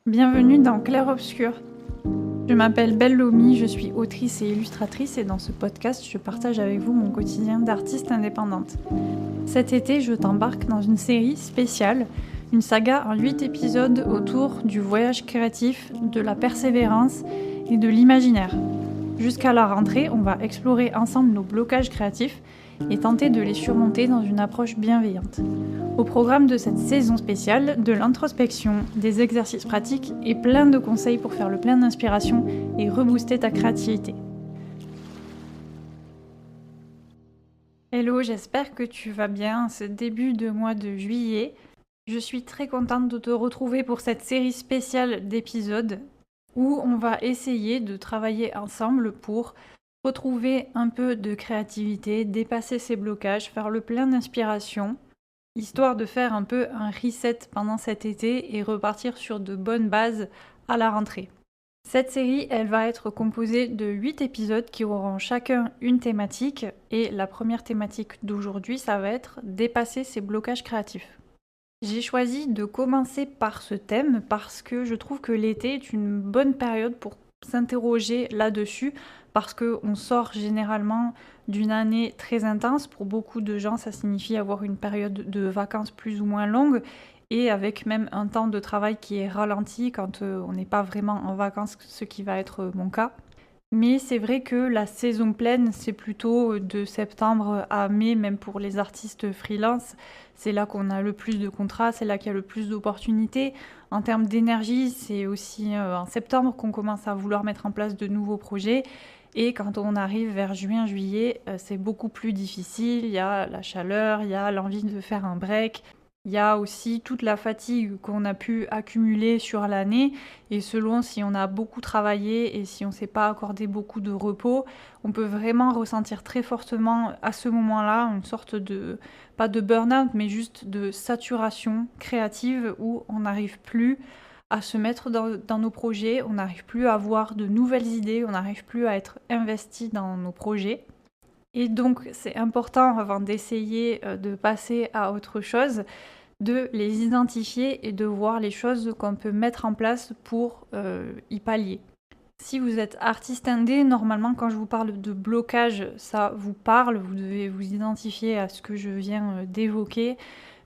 Bienvenue dans Clair Obscur. Je m'appelle Belle Lomi, je suis autrice et illustratrice et dans ce podcast, je partage avec vous mon quotidien d'artiste indépendante. Cet été, je t'embarque dans une série spéciale, une saga en 8 épisodes autour du voyage créatif, de la persévérance et de l'imaginaire. Jusqu'à la rentrée, on va explorer ensemble nos blocages créatifs et tenter de les surmonter dans une approche bienveillante. Au programme de cette saison spéciale, de l'introspection, des exercices pratiques et plein de conseils pour faire le plein d'inspiration et rebooster ta créativité. Hello, j'espère que tu vas bien en ce début de mois de juillet. Je suis très contente de te retrouver pour cette série spéciale d'épisodes où on va essayer de travailler ensemble pour retrouver un peu de créativité, dépasser ses blocages, faire le plein d'inspiration, histoire de faire un peu un reset pendant cet été et repartir sur de bonnes bases à la rentrée. Cette série, elle va être composée de 8 épisodes qui auront chacun une thématique et la première thématique d'aujourd'hui, ça va être dépasser ses blocages créatifs. J'ai choisi de commencer par ce thème parce que je trouve que l'été est une bonne période pour s'interroger là-dessus parce qu'on sort généralement d'une année très intense. Pour beaucoup de gens, ça signifie avoir une période de vacances plus ou moins longue et avec même un temps de travail qui est ralenti quand on n'est pas vraiment en vacances, ce qui va être mon cas. Mais c'est vrai que la saison pleine, c'est plutôt de septembre à mai, même pour les artistes freelance. C'est là qu'on a le plus de contrats, c'est là qu'il y a le plus d'opportunités. En termes d'énergie, c'est aussi en septembre qu'on commence à vouloir mettre en place de nouveaux projets. Et quand on arrive vers juin, juillet, c'est beaucoup plus difficile. Il y a la chaleur, il y a l'envie de faire un break. Il y a aussi toute la fatigue qu'on a pu accumuler sur l'année et selon si on a beaucoup travaillé et si on ne s'est pas accordé beaucoup de repos, on peut vraiment ressentir très fortement à ce moment-là une sorte de, pas de burn-out, mais juste de saturation créative où on n'arrive plus à se mettre dans nos projets, on n'arrive plus à avoir de nouvelles idées, on n'arrive plus à être investi dans nos projets. Et donc c'est important avant d'essayer de passer à autre chose, de les identifier et de voir les choses qu'on peut mettre en place pour y pallier. Si vous êtes artiste indé, normalement quand je vous parle de blocage, ça vous parle, vous devez vous identifier à ce que je viens d'évoquer,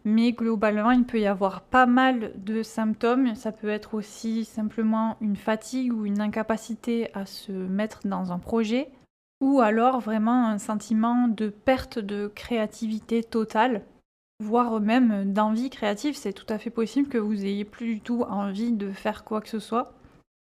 mais globalement il peut y avoir pas mal de symptômes, ça peut être aussi simplement une fatigue ou une incapacité à se mettre dans un projet, ou alors vraiment un sentiment de perte de créativité totale, voire même d'envie créative. C'est tout à fait possible que vous ayez plus du tout envie de faire quoi que ce soit.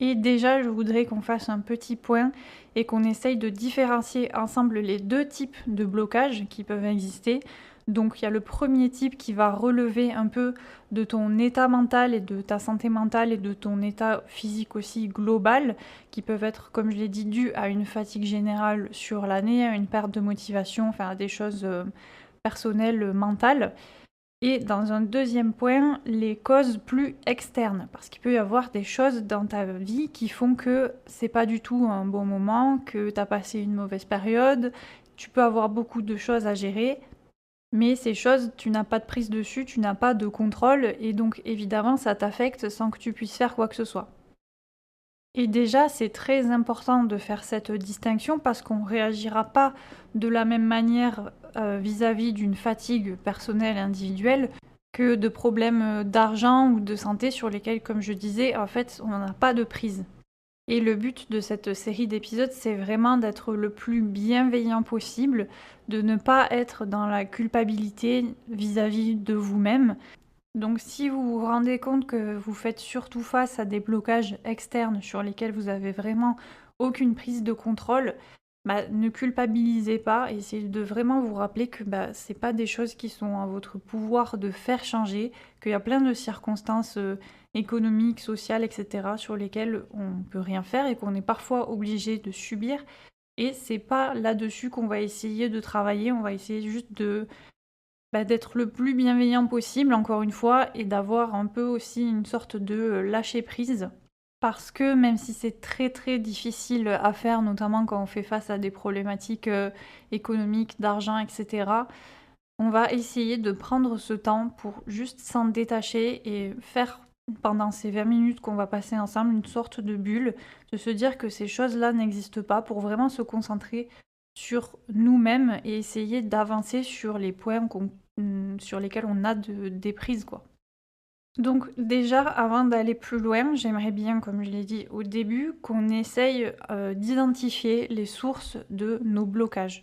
Et déjà, je voudrais qu'on fasse un petit point et qu'on essaye de différencier ensemble les deux types de blocages qui peuvent exister. Donc il y a le premier type qui va relever un peu de ton état mental et de ta santé mentale et de ton état physique aussi global, qui peuvent être, comme je l'ai dit, dus à une fatigue générale sur l'année, à une perte de motivation, enfin à des choses personnelles, mentales. Et dans un deuxième point, les causes plus externes, parce qu'il peut y avoir des choses dans ta vie qui font que c'est pas du tout un bon moment, que tu as passé une mauvaise période, tu peux avoir beaucoup de choses à gérer, mais ces choses, tu n'as pas de prise dessus, tu n'as pas de contrôle, et donc évidemment ça t'affecte sans que tu puisses faire quoi que ce soit. Et déjà, c'est très important de faire cette distinction parce qu'on ne réagira pas de la même manière vis-à-vis d'une fatigue personnelle individuelle que de problèmes d'argent ou de santé sur lesquels, comme je disais, en fait, on n'en a pas de prise. Et le but de cette série d'épisodes, c'est vraiment d'être le plus bienveillant possible, de ne pas être dans la culpabilité vis-à-vis de vous-même. Donc si vous vous rendez compte que vous faites surtout face à des blocages externes sur lesquels vous avez vraiment aucune prise de contrôle, ne culpabilisez pas, essayez de vraiment vous rappeler que c'est pas des choses qui sont à votre pouvoir de faire changer, qu'il y a plein de circonstances économiques, sociales, etc. sur lesquelles on peut rien faire et qu'on est parfois obligé de subir. Et c'est pas là-dessus qu'on va essayer de travailler, on va essayer juste d'être le plus bienveillant possible, encore une fois, et d'avoir un peu aussi une sorte de lâcher prise. Parce que même si c'est très très difficile à faire, notamment quand on fait face à des problématiques économiques, d'argent, etc., on va essayer de prendre ce temps pour juste s'en détacher et faire pendant ces 20 minutes qu'on va passer ensemble, une sorte de bulle, de se dire que ces choses-là n'existent pas pour vraiment se concentrer sur nous-mêmes et essayer d'avancer sur les points sur lesquels on a des prises, quoi. Donc déjà, avant d'aller plus loin, j'aimerais bien, comme je l'ai dit au début, qu'on essaye d'identifier les sources de nos blocages.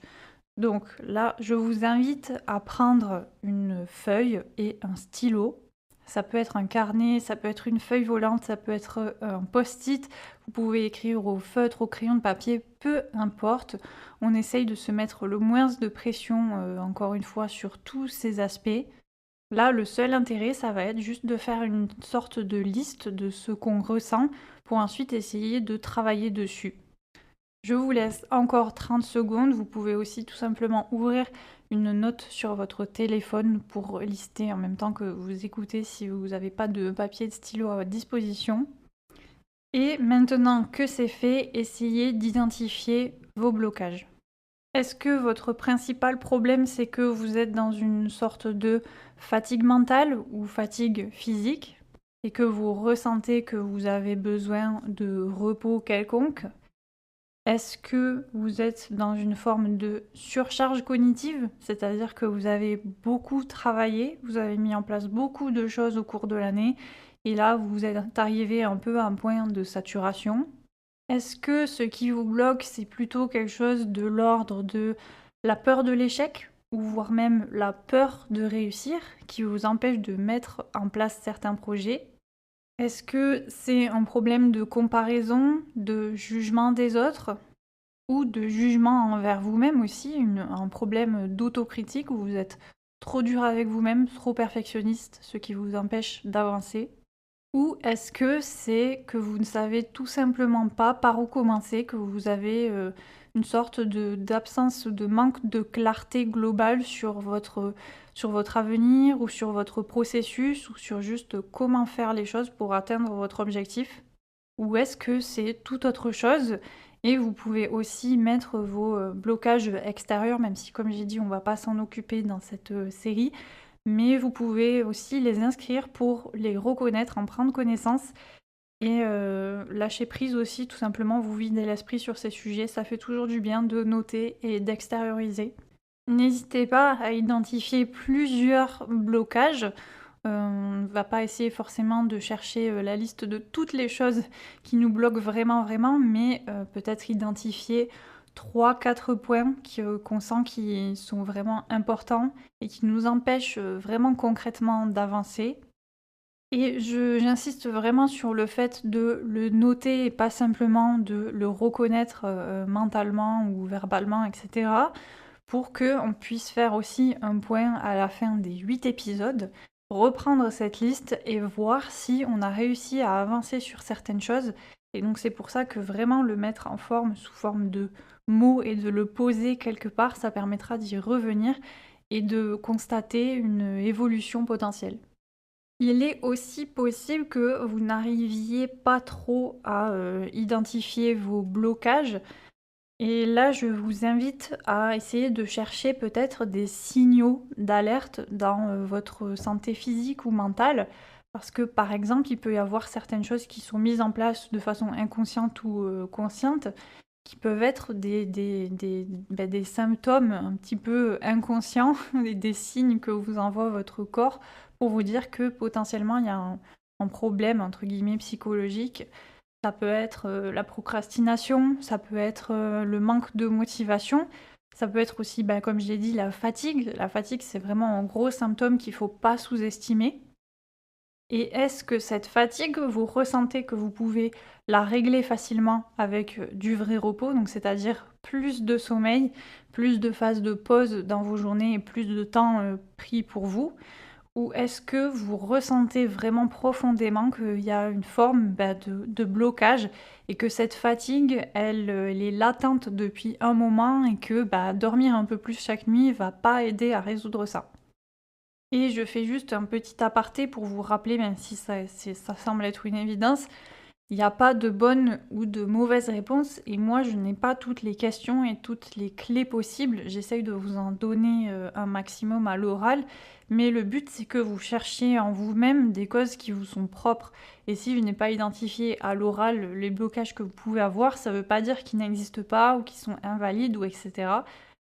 Donc là, je vous invite à prendre une feuille et un stylo. Ça peut être un carnet, ça peut être une feuille volante, ça peut être un post-it. Vous pouvez écrire au feutre, au crayon de papier, peu importe. On essaye de se mettre le moins de pression, encore une fois, sur tous ces aspects. Là, le seul intérêt, ça va être juste de faire une sorte de liste de ce qu'on ressent pour ensuite essayer de travailler dessus. Je vous laisse encore 30 secondes. Vous pouvez aussi tout simplement ouvrir une note sur votre téléphone pour lister en même temps que vous écoutez si vous n'avez pas de papier et de stylo à votre disposition. Et maintenant que c'est fait, essayez d'identifier vos blocages. Est-ce que votre principal problème, c'est que vous êtes dans une sorte de fatigue mentale ou fatigue physique et que vous ressentez que vous avez besoin de repos quelconque? Est-ce que vous êtes dans une forme de surcharge cognitive, c'est-à-dire que vous avez beaucoup travaillé, vous avez mis en place beaucoup de choses au cours de l'année, et là vous êtes arrivé un peu à un point de saturation? Est-ce que ce qui vous bloque, c'est plutôt quelque chose de l'ordre de la peur de l'échec, ou voire même la peur de réussir, qui vous empêche de mettre en place certains projets? Est-ce que c'est un problème de comparaison, de jugement des autres, ou de jugement envers vous-même aussi, un problème d'autocritique où vous êtes trop dur avec vous-même, trop perfectionniste, ce qui vous empêche d'avancer? Ou est-ce que c'est que vous ne savez tout simplement pas par où commencer, que vous avez une sorte d'absence, de manque de clarté globale sur votre avenir ou sur votre processus ou sur juste comment faire les choses pour atteindre votre objectif? Ou est-ce que c'est tout autre chose et vous pouvez aussi mettre vos blocages extérieurs, même si comme j'ai dit on va pas s'en occuper dans cette série, mais vous pouvez aussi les inscrire pour les reconnaître, en prendre connaissance et lâcher prise aussi, tout simplement vous vider l'esprit sur ces sujets. Ça fait toujours du bien de noter et d'extérioriser. N'hésitez pas à identifier plusieurs blocages. On ne va pas essayer forcément de chercher la liste de toutes les choses qui nous bloquent vraiment, vraiment, mais peut-être identifier 3-4 points qu'on sent qui sont vraiment importants et qui nous empêchent vraiment concrètement d'avancer. Et j'insiste vraiment sur le fait de le noter et pas simplement de le reconnaître mentalement ou verbalement, etc. pour qu'on puisse faire aussi un point à la fin des 8 épisodes, reprendre cette liste et voir si on a réussi à avancer sur certaines choses. Et donc c'est pour ça que vraiment le mettre en forme, sous forme de mots et de le poser quelque part, ça permettra d'y revenir et de constater une évolution potentielle. Il est aussi possible que vous n'arriviez pas trop à identifier vos blocages. Et là, je vous invite à essayer de chercher peut-être des signaux d'alerte dans votre santé physique ou mentale. Parce que par exemple, il peut y avoir certaines choses qui sont mises en place de façon inconsciente ou consciente, qui peuvent être des symptômes un petit peu inconscients, des signes que vous envoie votre corps pour vous dire que potentiellement il y a un problème entre guillemets psychologique. Ça peut être la procrastination, ça peut être le manque de motivation, ça peut être aussi, comme je l'ai dit, la fatigue. La fatigue, c'est vraiment un gros symptôme qu'il ne faut pas sous-estimer. Et est-ce que cette fatigue, vous ressentez que vous pouvez la régler facilement avec du vrai repos, donc c'est-à-dire plus de sommeil, plus de phases de pause dans vos journées et plus de temps pris pour vous? Ou est-ce que vous ressentez vraiment profondément qu'il y a une forme de blocage et que cette fatigue, elle est latente depuis un moment et que dormir un peu plus chaque nuit va pas aider à résoudre ça? Et je fais juste un petit aparté pour vous rappeler, même si ça semble être une évidence, Il n'y a pas de bonne ou de mauvaise réponse et moi je n'ai pas toutes les questions et toutes les clés possibles. J'essaye de vous en donner un maximum à l'oral, mais le but c'est que vous cherchiez en vous-même des causes qui vous sont propres. Et si je n'ai pas identifié à l'oral les blocages que vous pouvez avoir, ça ne veut pas dire qu'ils n'existent pas ou qu'ils sont invalides ou etc.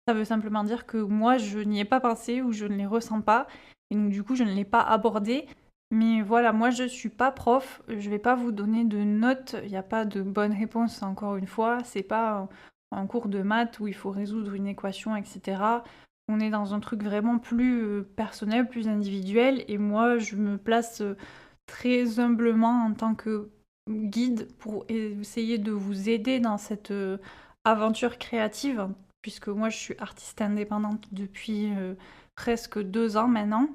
Ça veut simplement dire que moi je n'y ai pas pensé ou je ne les ressens pas et donc du coup je ne l'ai pas abordé. Mais voilà, moi je suis pas prof, je vais pas vous donner de notes, il n'y a pas de bonne réponse encore une fois, c'est pas un cours de maths où il faut résoudre une équation, etc. On est dans un truc vraiment plus personnel, plus individuel, et moi je me place très humblement en tant que guide pour essayer de vous aider dans cette aventure créative, puisque moi je suis artiste indépendante depuis presque 2 ans maintenant.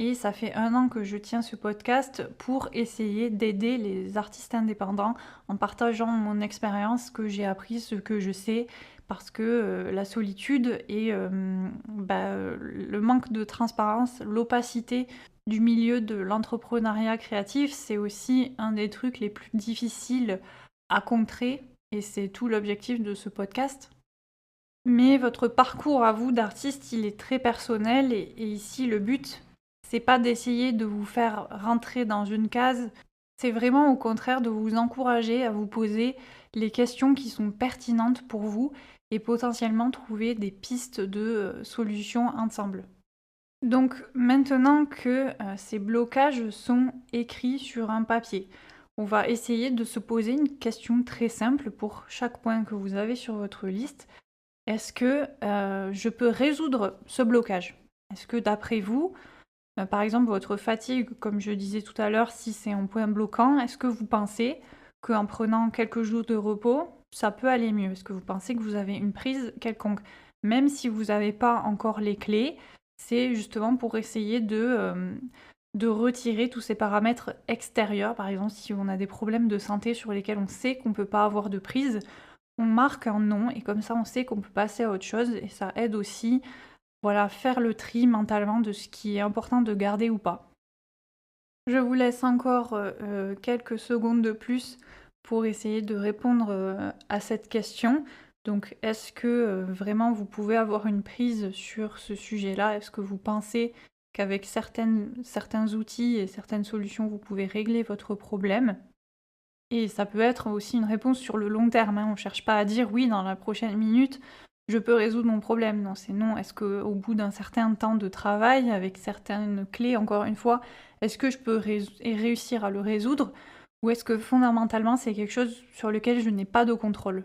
Et ça fait 1 an que je tiens ce podcast pour essayer d'aider les artistes indépendants en partageant mon expérience, ce que j'ai appris, ce que je sais, parce que la solitude et le manque de transparence, l'opacité du milieu de l'entrepreneuriat créatif, c'est aussi un des trucs les plus difficiles à contrer, et c'est tout l'objectif de ce podcast. Mais votre parcours à vous d'artiste, il est très personnel, et ici le but, c'est pas d'essayer de vous faire rentrer dans une case, c'est vraiment au contraire de vous encourager à vous poser les questions qui sont pertinentes pour vous et potentiellement trouver des pistes de solutions ensemble. Donc maintenant que ces blocages sont écrits sur un papier, on va essayer de se poser une question très simple pour chaque point que vous avez sur votre liste. Est-ce que je peux résoudre ce blocage? Est-ce que d'après vous, par exemple, votre fatigue, comme je disais tout à l'heure, si c'est un point bloquant, est-ce que vous pensez qu'en prenant quelques jours de repos, ça peut aller mieux? Est-ce que vous pensez que vous avez une prise quelconque? Même si vous n'avez pas encore les clés, c'est justement pour essayer de retirer tous ces paramètres extérieurs. Par exemple, si on a des problèmes de santé sur lesquels on sait qu'on ne peut pas avoir de prise, on marque un non et comme ça on sait qu'on peut passer à autre chose et ça aide aussi, voilà, faire le tri mentalement de ce qui est important de garder ou pas. Je vous laisse encore quelques secondes de plus pour essayer de répondre à cette question. Donc, est-ce que vraiment vous pouvez avoir une prise sur ce sujet-là? Est-ce que vous pensez qu'avec certains outils et certaines solutions, vous pouvez régler votre problème? Et ça peut être aussi une réponse sur le long terme, hein. On ne cherche pas à dire oui, dans la prochaine minute, je peux résoudre mon problème. Non, c'est non. Est-ce qu'au bout d'un certain temps de travail, avec certaines clés, encore une fois, est-ce que je peux réussir à le résoudre? Ou est-ce que fondamentalement, c'est quelque chose sur lequel je n'ai pas de contrôle?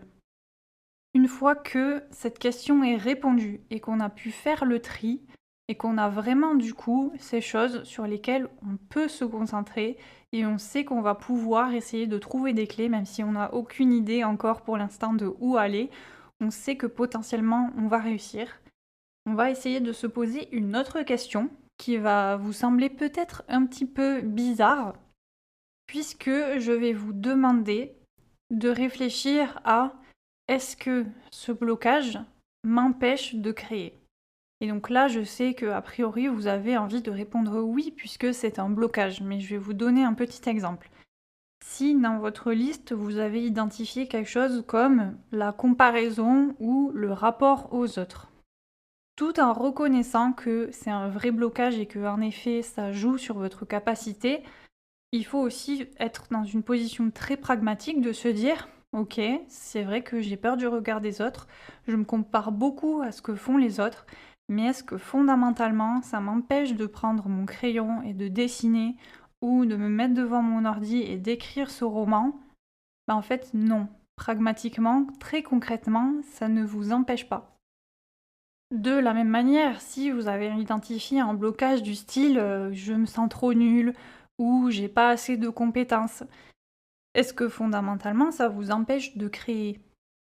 Une fois que cette question est répondue et qu'on a pu faire le tri, et qu'on a vraiment du coup ces choses sur lesquelles on peut se concentrer et on sait qu'on va pouvoir essayer de trouver des clés, même si on n'a aucune idée encore pour l'instant de où aller, on sait que potentiellement on va réussir. On va essayer de se poser une autre question qui va vous sembler peut-être un petit peu bizarre, puisque je vais vous demander de réfléchir à: est-ce que ce blocage m'empêche de créer? Et donc là, je sais qu'a priori, vous avez envie de répondre oui, puisque c'est un blocage, mais je vais vous donner un petit exemple. Si dans votre liste, vous avez identifié quelque chose comme la comparaison ou le rapport aux autres, tout en reconnaissant que c'est un vrai blocage et que en effet, ça joue sur votre capacité, il faut aussi être dans une position très pragmatique de se dire: ok, c'est vrai que j'ai peur du regard des autres, je me compare beaucoup à ce que font les autres, mais est-ce que fondamentalement ça m'empêche de prendre mon crayon et de dessiner ou de me mettre devant mon ordi et d'écrire ce roman? En fait, non. Pragmatiquement, très concrètement, ça ne vous empêche pas. De la même manière, si vous avez identifié un blocage du style je me sens trop nulle ou j'ai pas assez de compétences, est-ce que fondamentalement ça vous empêche de créer?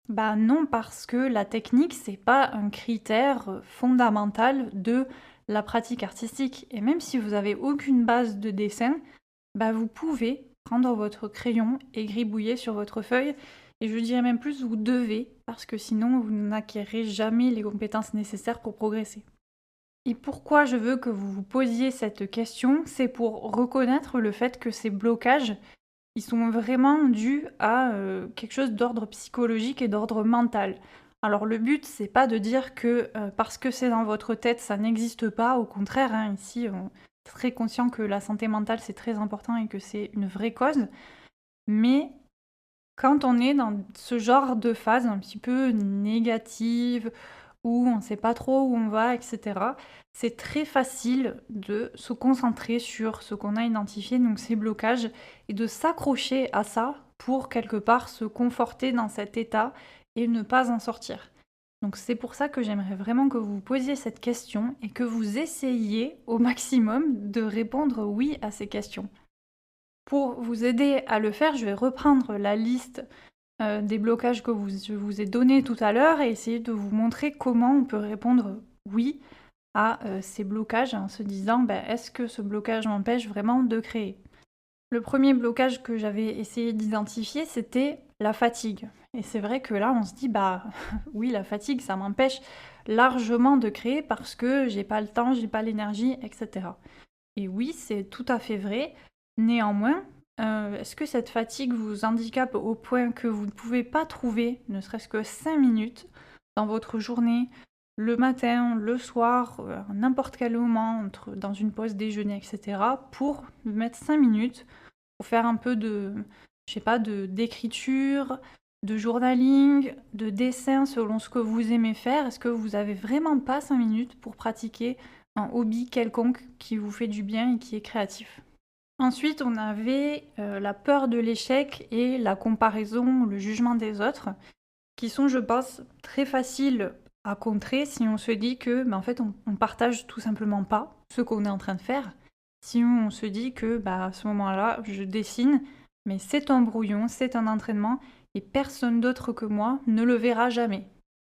Bah non, parce que la technique, c'est pas un critère fondamental de la pratique artistique. Et même si vous avez aucune base de dessin, bah vous pouvez prendre votre crayon et gribouiller sur votre feuille. Et je dirais même plus, vous devez, parce que sinon vous n'acquérez jamais les compétences nécessaires pour progresser. Et pourquoi je veux que vous vous posiez cette question, c'est pour reconnaître le fait que ces blocages, ils sont vraiment dus à quelque chose d'ordre psychologique et d'ordre mental. Alors le but, c'est pas de dire que parce que c'est dans votre tête, ça n'existe pas. Au contraire, hein, ici, on est très conscient que la santé mentale, c'est très important et que c'est une vraie cause. Mais quand on est dans ce genre de phase un petit peu négative, où on ne sait pas trop où on va, etc., c'est très facile de se concentrer sur ce qu'on a identifié, donc ces blocages, et de s'accrocher à ça pour quelque part se conforter dans cet état et ne pas en sortir. Donc c'est pour ça que j'aimerais vraiment que vous vous posiez cette question et que vous essayiez au maximum de répondre oui à ces questions. Pour vous aider à le faire, je vais reprendre la liste des blocages que je vous ai donnés tout à l'heure et essayer de vous montrer comment on peut répondre oui à ces blocages en se disant est-ce que ce blocage m'empêche vraiment de créer. Le premier blocage que j'avais essayé d'identifier, c'était la fatigue. Et c'est vrai que là, on se dit, oui, la fatigue, ça m'empêche largement de créer parce que j'ai pas le temps, j'ai pas l'énergie, etc. Et oui, c'est tout à fait vrai. Néanmoins, est-ce que cette fatigue vous handicape au point que vous ne pouvez pas trouver, ne serait-ce que 5 minutes, dans votre journée, le matin, le soir, à n'importe quel moment, dans une pause déjeuner, etc., pour mettre 5 minutes pour faire un peu de, je sais pas, d'écriture, de journaling, de dessin selon ce que vous aimez faire. Est-ce que vous avez vraiment pas 5 minutes pour pratiquer un hobby quelconque qui vous fait du bien et qui est créatif? Ensuite, on avait la peur de l'échec et la comparaison, le jugement des autres, qui sont, je pense, très faciles à contrer si on se dit que, en fait, on partage tout simplement pas ce qu'on est en train de faire. Si on se dit que, à ce moment-là, je dessine, mais c'est un brouillon, c'est un entraînement, et personne d'autre que moi ne le verra jamais.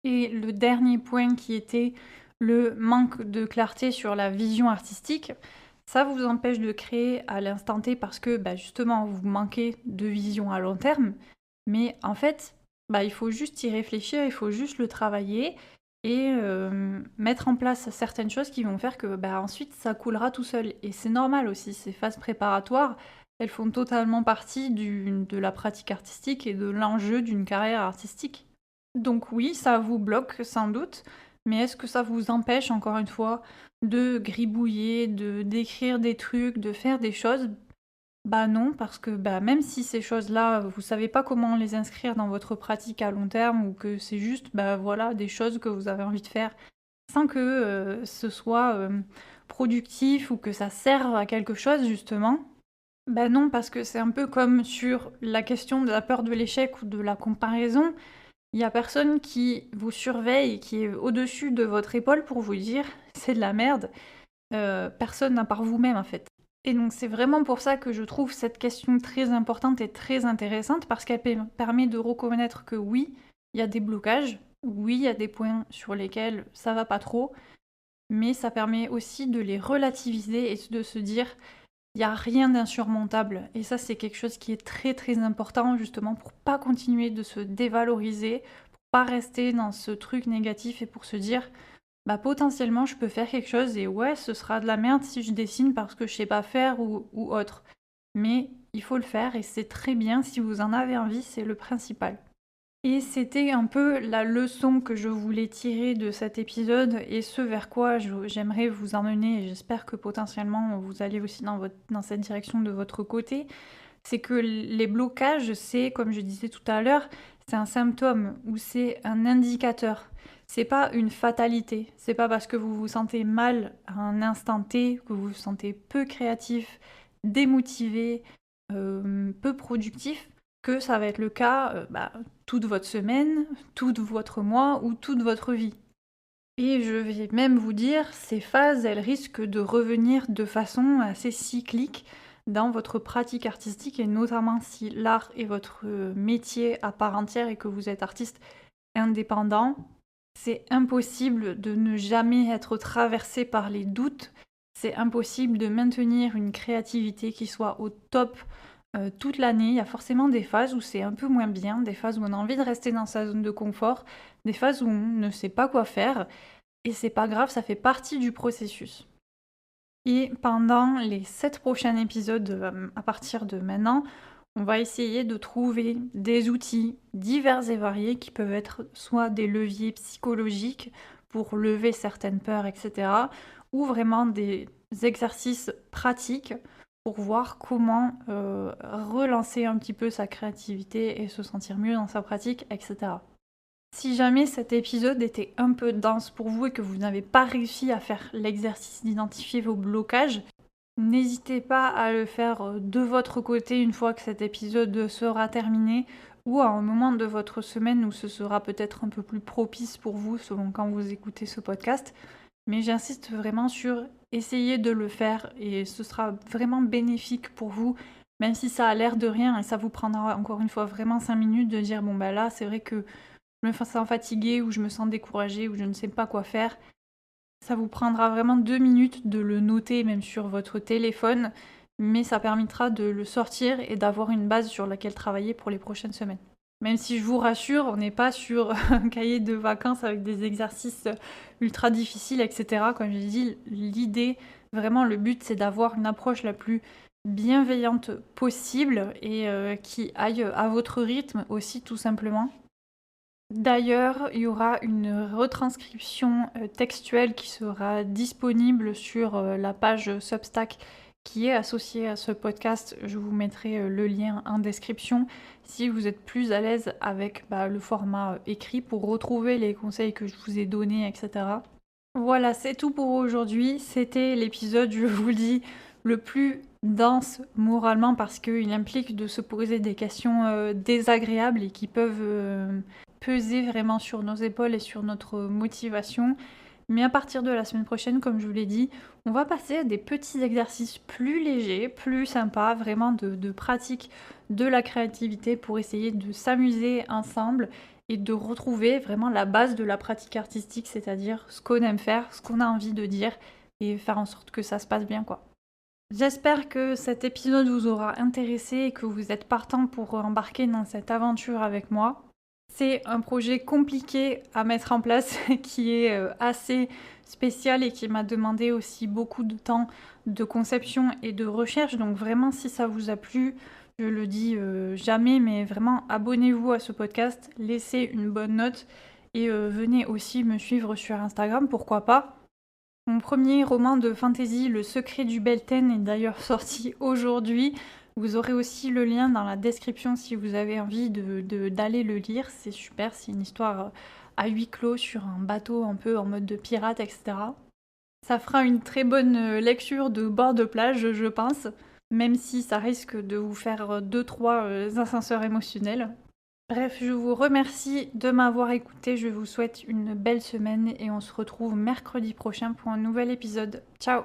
Et le dernier point qui était le manque de clarté sur la vision artistique, ça vous empêche de créer à l'instant T parce que justement vous manquez de vision à long terme. Mais en fait, il faut juste y réfléchir, il faut juste le travailler et mettre en place certaines choses qui vont faire que ensuite ça coulera tout seul. Et c'est normal aussi, ces phases préparatoires, elles font totalement partie de la pratique artistique et de l'enjeu d'une carrière artistique. Donc oui, ça vous bloque sans doute, mais est-ce que ça vous empêche, encore une fois, de gribouiller, d'écrire des trucs, de faire des choses? Bah non, parce que même si ces choses-là, vous savez pas comment les inscrire dans votre pratique à long terme ou que c'est juste voilà, des choses que vous avez envie de faire sans que ce soit productif ou que ça serve à quelque chose justement. Bah non, parce que c'est un peu comme sur la question de la peur de l'échec ou de la comparaison. Il y a personne qui vous surveille et qui est au-dessus de votre épaule pour vous dire c'est de la merde. Personne à part vous-même en fait. Et donc c'est vraiment pour ça que je trouve cette question très importante et très intéressante parce qu'elle permet de reconnaître que oui, il y a des blocages, oui, il y a des points sur lesquels ça va pas trop, mais ça permet aussi de les relativiser et de se dire il n'y a rien d'insurmontable. Et ça, c'est quelque chose qui est très très important justement pour pas continuer de se dévaloriser, pour pas rester dans ce truc négatif et pour se dire potentiellement je peux faire quelque chose et ouais, ce sera de la merde si je dessine parce que je sais pas faire ou autre. Mais il faut le faire et c'est très bien si vous en avez envie, c'est le principal. Et c'était un peu la leçon que je voulais tirer de cet épisode et ce vers quoi j'aimerais vous emmener, et j'espère que potentiellement vous allez aussi dans cette direction de votre côté, c'est que les blocages, c'est, comme je disais tout à l'heure, c'est un symptôme ou c'est un indicateur. C'est pas une fatalité. C'est pas parce que vous vous sentez mal à un instant T, que vous vous sentez peu créatif, démotivé, peu productif, que ça va être le cas toute votre semaine, tout votre mois ou toute votre vie. Et je vais même vous dire, ces phases, elles risquent de revenir de façon assez cyclique dans votre pratique artistique et notamment si l'art est votre métier à part entière et que vous êtes artiste indépendant, c'est impossible de ne jamais être traversé par les doutes, c'est impossible de maintenir une créativité qui soit au top toute l'année. Il y a forcément des phases où c'est un peu moins bien, des phases où on a envie de rester dans sa zone de confort, des phases où on ne sait pas quoi faire. Et c'est pas grave, ça fait partie du processus. Et pendant les 7 prochains épisodes, à partir de maintenant, On va essayer de trouver des outils divers et variés qui peuvent être soit des leviers psychologiques pour lever certaines peurs, etc., ou vraiment des exercices pratiques pour voir comment relancer un petit peu sa créativité et se sentir mieux dans sa pratique, etc. Si jamais cet épisode était un peu dense pour vous et que vous n'avez pas réussi à faire l'exercice d'identifier vos blocages, n'hésitez pas à le faire de votre côté une fois que cet épisode sera terminé ou à un moment de votre semaine où ce sera peut-être un peu plus propice pour vous selon quand vous écoutez ce podcast. Mais j'insiste vraiment sur essayer de le faire et ce sera vraiment bénéfique pour vous, même si ça a l'air de rien et ça vous prendra encore une fois vraiment 5 minutes de dire bon bah là c'est vrai que je me sens fatiguée ou je me sens découragée ou je ne sais pas quoi faire. Ça vous prendra vraiment 2 minutes de le noter même sur votre téléphone, mais ça permettra de le sortir et d'avoir une base sur laquelle travailler pour les prochaines semaines. Même si je vous rassure, on n'est pas sur un cahier de vacances avec des exercices ultra difficiles, etc. Comme je dis, l'idée, vraiment le but, c'est d'avoir une approche la plus bienveillante possible et qui aille à votre rythme aussi tout simplement. D'ailleurs, il y aura une retranscription textuelle qui sera disponible sur la page Substack qui est associée à ce podcast. Je vous mettrai le lien en description si vous êtes plus à l'aise avec le format écrit pour retrouver les conseils que je vous ai donnés, etc. Voilà, c'est tout pour aujourd'hui. C'était l'épisode, je vous le dis, le plus dense moralement parce qu'il implique de se poser des questions désagréables et qui peuvent peser vraiment sur nos épaules et sur notre motivation. Mais à partir de la semaine prochaine, comme je vous l'ai dit, on va passer à des petits exercices plus légers, plus sympas, vraiment de pratique de la créativité pour essayer de s'amuser ensemble et de retrouver vraiment la base de la pratique artistique, c'est-à-dire ce qu'on aime faire, ce qu'on a envie de dire et faire en sorte que ça se passe bien, quoi. J'espère que cet épisode vous aura intéressé et que vous êtes partant pour embarquer dans cette aventure avec moi. C'est un projet compliqué à mettre en place qui est assez spécial et qui m'a demandé aussi beaucoup de temps de conception et de recherche. Donc vraiment, si ça vous a plu, je le dis jamais, mais vraiment abonnez-vous à ce podcast, laissez une bonne note et venez aussi me suivre sur Instagram, pourquoi pas. Mon premier roman de fantasy, Le secret du Belten, est d'ailleurs sorti aujourd'hui. Vous aurez aussi le lien dans la description si vous avez envie d'aller le lire. C'est super, c'est une histoire à huis clos sur un bateau un peu en mode de pirate, etc. Ça fera une très bonne lecture de bord de plage, je pense, même si ça risque de vous faire 2-3 ascenseurs émotionnels. Bref, je vous remercie de m'avoir écouté, je vous souhaite une belle semaine et on se retrouve mercredi prochain pour un nouvel épisode. Ciao!